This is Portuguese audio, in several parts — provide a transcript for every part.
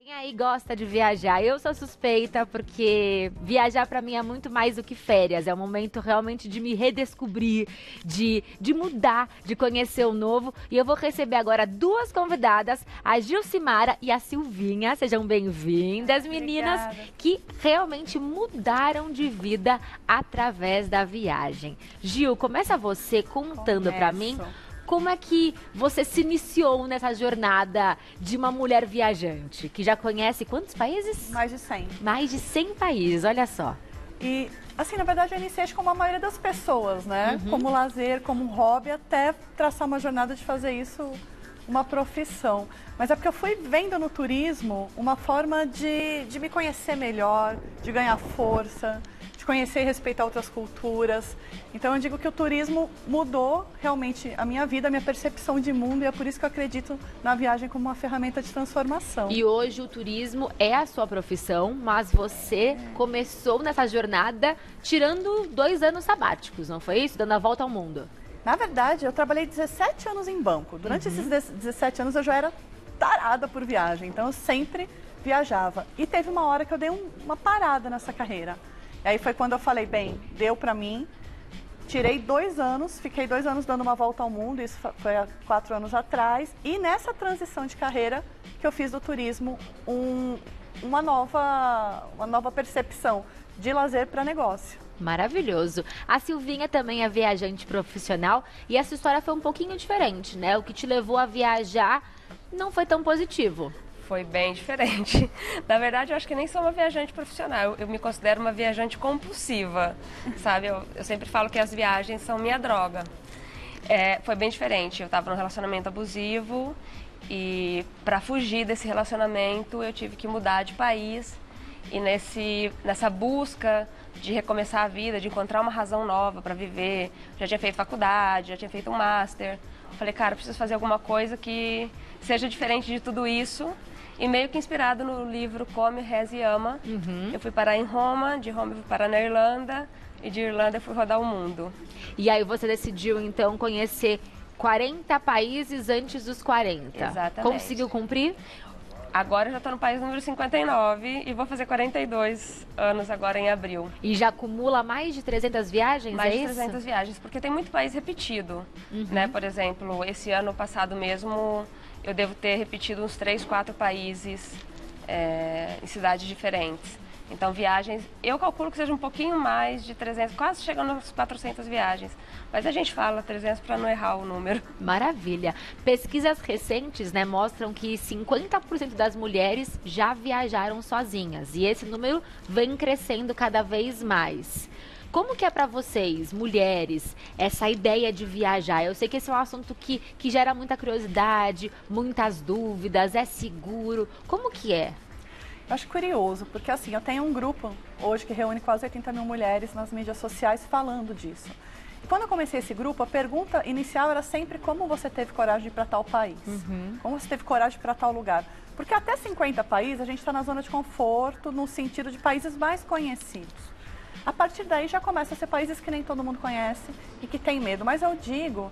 Quem aí gosta de viajar? Eu sou suspeita porque viajar pra mim é muito mais do que férias. É um momento realmente de me redescobrir, de mudar, de conhecer o novo. E eu vou receber agora duas convidadas, a Gilcimara e a Silvinha. Sejam bem-vindas, meninas, que realmente mudaram de vida através da viagem. Gil, começa você contando pra mim como é que você se iniciou nessa jornada de uma mulher viajante, que já conhece quantos países? Mais de 100. Mais de 100 países, olha só. E, assim, na verdade eu iniciei como a maioria das pessoas, né? Como lazer, como hobby, até traçar uma jornada de fazer isso uma profissão. Mas é porque eu fui vendo no turismo uma forma de me conhecer melhor, de ganhar força, de conhecer e respeitar outras culturas. Então eu digo que o turismo mudou realmente a minha vida, a minha percepção de mundo, e é por isso que eu acredito na viagem como uma ferramenta de transformação. E hoje o turismo é a sua profissão, mas você começou nessa jornada tirando 2 anos sabáticos, não foi isso? Dando a volta ao mundo. Na verdade, eu trabalhei 17 anos em banco. Durante esses 17 anos eu já era tarada por viagem, então eu sempre viajava. E teve uma hora que eu dei uma parada nessa carreira. E aí foi quando eu falei, bem, deu pra mim. Tirei 2 anos, fiquei 2 anos dando uma volta ao mundo, isso foi há 4 anos atrás. E nessa transição de carreira que eu fiz do turismo uma nova percepção de lazer para negócio. Maravilhoso. A Silvinha também é viajante profissional e essa história foi um pouquinho diferente, né? O que te levou a viajar não foi tão positivo. Foi bem diferente. Na verdade, eu acho que nem sou uma viajante profissional. Eu me considero uma viajante compulsiva, sabe? Eu sempre falo que as viagens são minha droga. Foi bem diferente. Eu estava num relacionamento abusivo e para fugir desse relacionamento eu tive que mudar de país. E nessa busca de recomeçar a vida, de encontrar uma razão nova para viver, já tinha feito faculdade, já tinha feito um master. Falei, cara, eu preciso fazer alguma coisa que seja diferente de tudo isso. E meio que inspirado no livro Come, Reze e Ama, eu fui parar em Roma, de Roma eu fui parar na Irlanda, e de Irlanda eu fui rodar o mundo. E aí você decidiu, então, conhecer 40 países antes dos 40. Exatamente. Conseguiu cumprir? Agora eu já estou no país número 59 e vou fazer 42 anos agora em abril. E já acumula mais de 300 viagens, mais é de isso? 300 viagens, porque tem muito país repetido, né? Por exemplo, esse ano passado mesmo, eu devo ter repetido uns 3, 4 países em cidades diferentes. Então, viagens, eu calculo que seja um pouquinho mais de 300, quase chegando às 400 viagens. Mas a gente fala 300 para não errar o número. Maravilha. Pesquisas recentes, né, mostram que 50% das mulheres já viajaram sozinhas. E esse número vem crescendo cada vez mais. Como que é para vocês, mulheres, essa ideia de viajar? Eu sei que esse é um assunto que gera muita curiosidade, muitas dúvidas, é seguro. Como que é? Eu acho curioso, porque assim, eu tenho um grupo hoje que reúne quase 80 mil mulheres nas mídias sociais falando disso. E quando eu comecei esse grupo, a pergunta inicial era sempre como você teve coragem de ir para tal país? Como você teve coragem de ir para tal lugar? Porque até 50 países a gente está na zona de conforto, no sentido de países mais conhecidos. A partir daí já começa a ser países que nem todo mundo conhece e que tem medo. Mas eu digo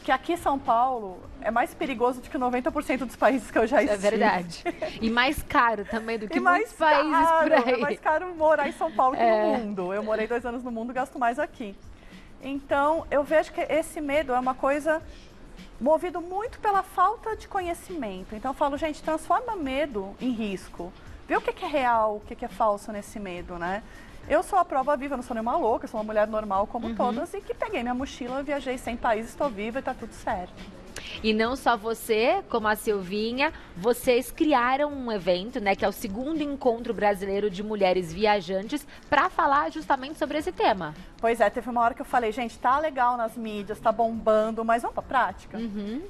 que aqui em São Paulo é mais perigoso do que 90% dos países que eu já estive. É verdade. E mais caro também do que muitos países por aí. É mais caro morar em São Paulo que no mundo. Eu morei 2 anos no mundo e gasto mais aqui. Então, eu vejo que esse medo é uma coisa movido muito pela falta de conhecimento. Então, eu falo, gente, transforma medo em risco. Vê o que é real, o que é falso nesse medo, né? Eu sou a prova viva, eu não sou nenhuma louca, eu sou uma mulher normal como todas e que peguei minha mochila, viajei 100 países, estou viva e está tudo certo. E não só você, como a Silvinha, vocês criaram um evento, né, que é o 2º Encontro Brasileiro de Mulheres Viajantes, para falar justamente sobre esse tema. Pois é, teve uma hora que eu falei, gente, tá legal nas mídias, tá bombando, mas vamos pra prática?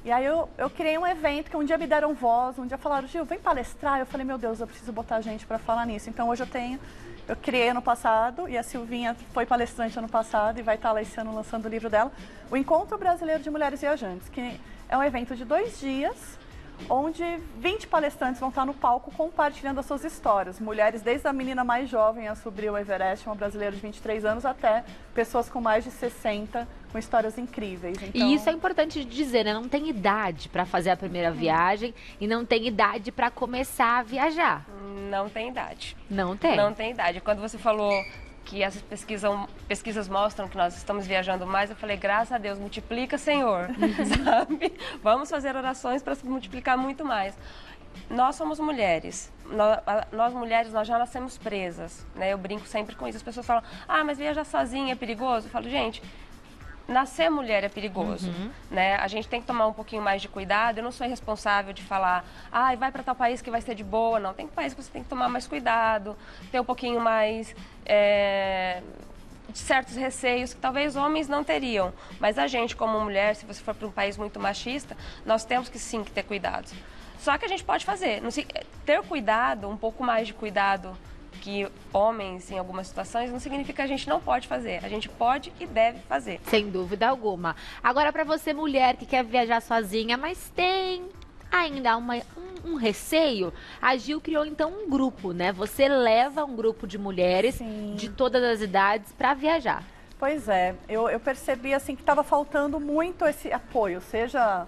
E aí eu criei um evento que um dia me deram voz, um dia falaram, Gil, vem palestrar. Eu falei, meu Deus, eu preciso botar gente para falar nisso. Então hoje eu criei ano passado e a Silvinha foi palestrante ano passado e vai estar lá esse ano lançando o livro dela, o Encontro Brasileiro de Mulheres Viajantes, que é um evento de 2 dias, onde 20 palestrantes vão estar no palco compartilhando as suas histórias. Mulheres desde a menina mais jovem a subir o Everest, uma brasileira de 23 anos, até pessoas com mais de 60, com histórias incríveis. Então... E isso é importante de dizer, né? Não tem idade para fazer a primeira viagem e não tem idade para começar a viajar. Não tem idade. Não tem? Não tem idade. Quando você falou que essas pesquisas mostram que nós estamos viajando mais, eu falei, graças a Deus, multiplica, Senhor, sabe? Vamos fazer orações para se multiplicar muito mais. Nós somos mulheres. Nós mulheres, nós já nascemos presas, né? Eu brinco sempre com isso. As pessoas falam, mas viajar sozinha é perigoso? Eu falo, gente, nascer mulher é perigoso, né? A gente tem que tomar um pouquinho mais de cuidado. Eu não sou responsável de falar, vai para tal país que vai ser de boa. Não, tem país que você tem que tomar mais cuidado, ter um pouquinho mais de certos receios que talvez homens não teriam. Mas a gente, como mulher, se você for para um país muito machista, nós temos que sim que ter cuidados. Só que a gente pode fazer. Ter cuidado, um pouco mais de cuidado que homens, em algumas situações, não significa que a gente não pode fazer. A gente pode e deve fazer. Sem dúvida alguma. Agora, para você, mulher que quer viajar sozinha, mas tem ainda um receio, a Gil criou, então, um grupo, né? Você leva um grupo de mulheres de todas as idades para viajar. Pois é. Eu percebi, assim, que estava faltando muito esse apoio, seja...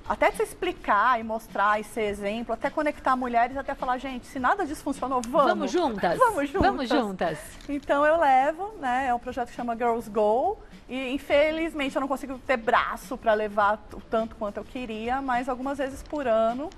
Até se explicar e mostrar e ser exemplo, até conectar mulheres, até falar, gente, se nada disso funcionou, vamos. Vamos juntas? Vamos juntas. Vamos juntas. Então eu levo, né, é um projeto que chama Girls Go, e infelizmente eu não consigo ter braço para levar o tanto quanto eu queria, mas algumas vezes por ano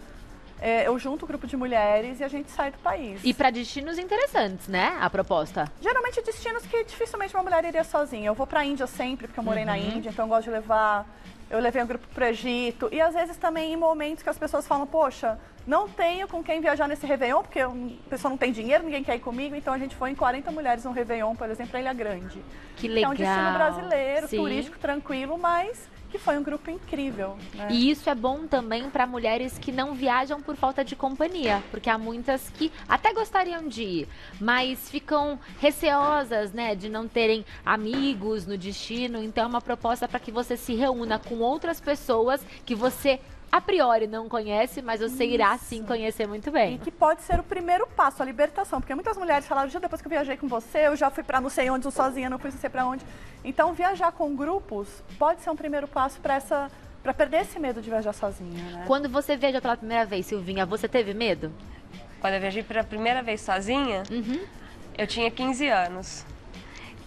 eu junto um grupo de mulheres e a gente sai do país. E para destinos interessantes, né, a proposta? Geralmente destinos que dificilmente uma mulher iria sozinha. Eu vou para a Índia sempre, porque eu morei na Índia, então eu gosto de levar... Eu levei um grupo para o Egito e às vezes também em momentos que as pessoas falam, poxa, não tenho com quem viajar nesse Réveillon, porque a pessoa não tem dinheiro, ninguém quer ir comigo, então a gente foi em 40 mulheres no Réveillon, por exemplo, para Ilha Grande. Que legal. É um destino brasileiro, turístico, tranquilo, mas que foi um grupo incrível, né? E isso é bom também para mulheres que não viajam por falta de companhia, porque há muitas que até gostariam de ir, mas ficam receosas, né, de não terem amigos no destino. Então é uma proposta para que você se reúna com outras pessoas que você a priori não conhece, mas você irá sim conhecer muito bem. E que pode ser o primeiro passo, a libertação, porque muitas mulheres falaram, já depois que eu viajei com você, eu já fui para não sei onde, sozinha, não fui não sei para onde. Então viajar com grupos pode ser um primeiro passo para perder esse medo de viajar sozinha, né? Quando você viajou pela primeira vez, Silvinha, você teve medo? Quando eu viajei pela primeira vez sozinha, eu tinha 15 anos.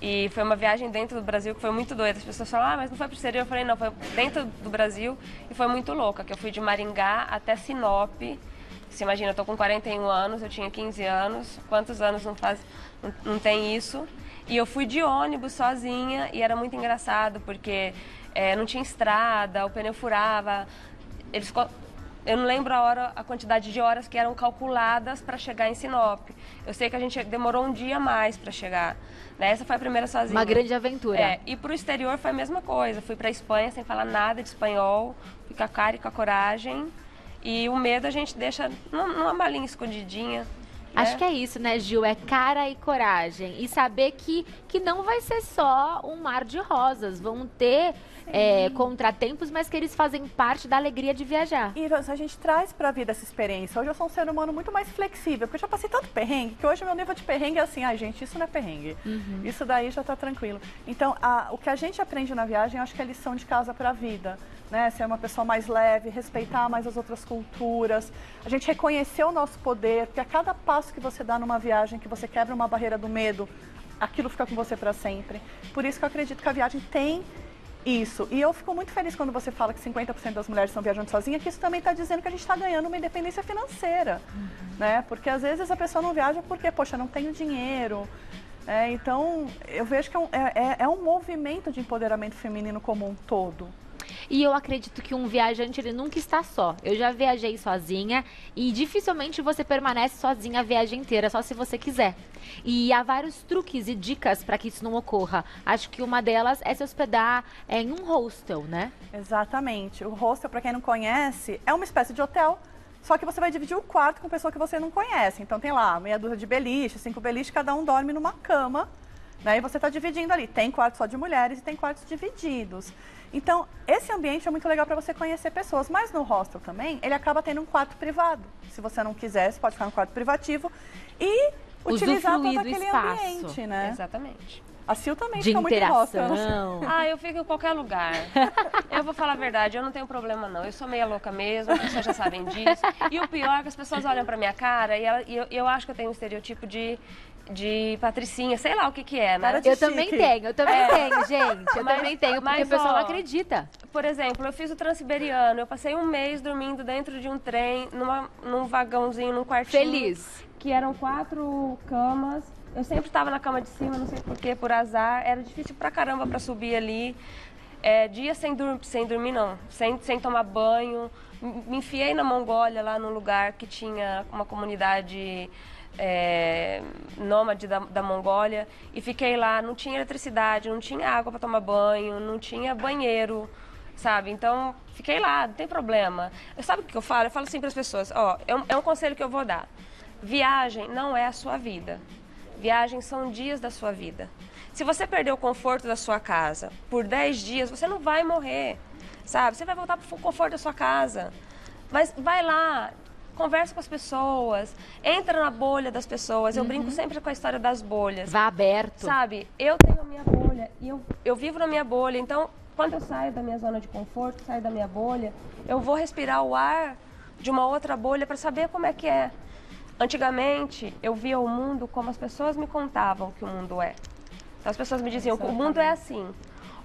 E foi uma viagem dentro do Brasil que foi muito doida. As pessoas falam, mas não foi pro exterior? Eu falei, não, foi dentro do Brasil e foi muito louca. Que eu fui de Maringá até Sinop. Você imagina, eu tô com 41 anos, eu tinha 15 anos. Quantos anos não tem isso? E eu fui de ônibus sozinha e era muito engraçado, porque não tinha estrada, o pneu furava. Eu não lembro a quantidade de horas que eram calculadas para chegar em Sinop. Eu sei que a gente demorou um dia a mais para chegar. Né? Essa foi a primeira sozinha. Uma grande aventura. E para o exterior foi a mesma coisa. Fui para a Espanha sem falar nada de espanhol. Fui com a cara e com a coragem. E o medo a gente deixa numa malinha escondidinha. Acho que é isso, né, Gil? É cara e coragem. E saber que não vai ser só um mar de rosas. Vão ter contratempos, mas que eles fazem parte da alegria de viajar. E a gente traz pra vida essa experiência. Hoje eu sou um ser humano muito mais flexível, porque eu já passei tanto perrengue, que hoje o meu nível de perrengue é assim, gente, isso não é perrengue. Isso daí já tá tranquilo. Então, o que a gente aprende na viagem, eu acho que é lição de casa pra vida. Né? Ser uma pessoa mais leve, respeitar mais as outras culturas, a gente reconhecer o nosso poder, porque a cada passo que você dá numa viagem, que você quebra uma barreira do medo, aquilo fica com você para sempre. Por isso que eu acredito que a viagem tem isso. E eu fico muito feliz quando você fala que 50% das mulheres estão viajando sozinhas, que isso também está dizendo que a gente está ganhando uma independência financeira. Né? Porque às vezes a pessoa não viaja porque, poxa, não tenho dinheiro. Então, eu vejo que é um movimento de empoderamento feminino como um todo. E eu acredito que um viajante, ele nunca está só. Eu já viajei sozinha e dificilmente você permanece sozinha a viagem inteira, só se você quiser. E há vários truques e dicas para que isso não ocorra. Acho que uma delas é se hospedar em um hostel, né? Exatamente. O hostel, para quem não conhece, é uma espécie de hotel, só que você vai dividir o quarto com pessoa que você não conhece. Então tem lá meia dúzia de beliche, 5 beliches, cada um dorme numa cama. Né? E você está dividindo ali, tem quarto só de mulheres e tem quartos divididos. Então, esse ambiente é muito legal para você conhecer pessoas, mas no hostel também, ele acaba tendo um quarto privado. Se você não quiser, você pode ficar no quarto privativo e utilizar todo aquele ambiente, né? Exatamente. A Sil também De fica muito em hostel. interação. Eu fico em qualquer lugar. Eu vou falar a verdade, eu não tenho problema não. Eu sou meia louca mesmo, as pessoas já sabem disso. E o pior é que as pessoas olham pra minha cara e eu acho que eu tenho um estereotipo de patricinha, sei lá o que é, né? Eu também tenho, gente. Eu também tenho, porque o pessoal não acredita. Por exemplo, eu fiz o Transiberiano, eu passei um mês dormindo dentro de um trem, num vagãozinho, num quartinho. Feliz. Que eram 4 camas. Eu sempre estava na cama de cima, não sei porquê, por azar. Era difícil pra caramba pra subir ali. Dias sem dormir não, sem tomar banho. Me enfiei na Mongólia, lá num lugar que tinha uma comunidade nômade da Mongólia. E fiquei lá, não tinha eletricidade, não tinha água para tomar banho, não tinha banheiro, sabe? Então, fiquei lá, não tem problema. Sabe o que eu falo? Eu falo assim para as pessoas, é um conselho que eu vou dar. Viagem não é a sua vida. Viagens são dias da sua vida. Se você perder o conforto da sua casa por 10 dias, você não vai morrer, sabe? Você vai voltar para o conforto da sua casa. Mas vai lá, conversa com as pessoas, entra na bolha das pessoas. Eu brinco sempre com a história das bolhas. Vá aberto. Sabe, eu tenho a minha bolha e eu vivo na minha bolha. Então, quando eu saio da minha zona de conforto, saio da minha bolha, eu vou respirar o ar de uma outra bolha para saber como é que é. Antigamente, eu via o mundo como as pessoas me contavam que o mundo é. Então, as pessoas me diziam que o mundo é assim.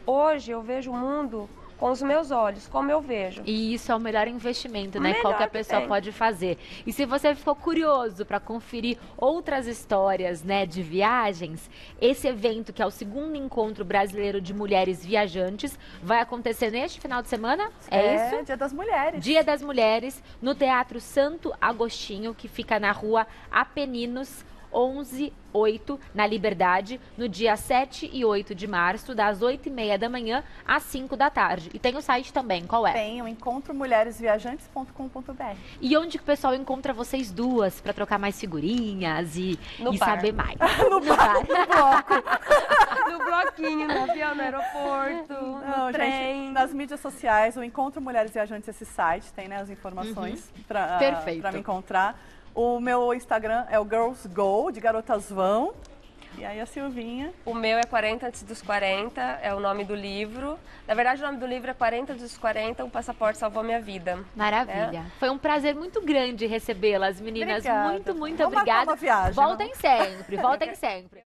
Hoje, eu vejo o mundo com os meus olhos, como eu vejo. E isso é o melhor investimento, né? Qualquer pessoa pode fazer. E se você ficou curioso para conferir outras histórias, né, de viagens, esse evento, que é o segundo encontro brasileiro de mulheres viajantes, vai acontecer neste final de semana? É isso? Dia das Mulheres. Dia das Mulheres, no Teatro Santo Agostinho, que fica na rua Apeninos 11-8, na Liberdade, no dia 7 e 8 de março, das 8h30 da manhã às 5 da tarde. E tem o site também, qual é? Tem o encontromulheresviajantes.com.br. E onde que o pessoal encontra vocês duas para trocar mais figurinhas e saber mais? No bar. No bloco. No bloquinho, no avião, no aeroporto, no trem. Gente, nas mídias sociais, o Encontro Mulheres Viajantes, esse site, tem, né, as informações para me encontrar. O meu Instagram é o Girls Go, de garotas vão. E aí a Silvinha. O meu é 40 antes dos 40, é o nome do livro. Na verdade, o nome do livro é 40 antes dos 40, o passaporte salvou minha vida. Maravilha. Foi um prazer muito grande recebê-las, meninas. Obrigada. Muito Vamos obrigada. marcar uma viagem, Voltem sempre, voltem sempre.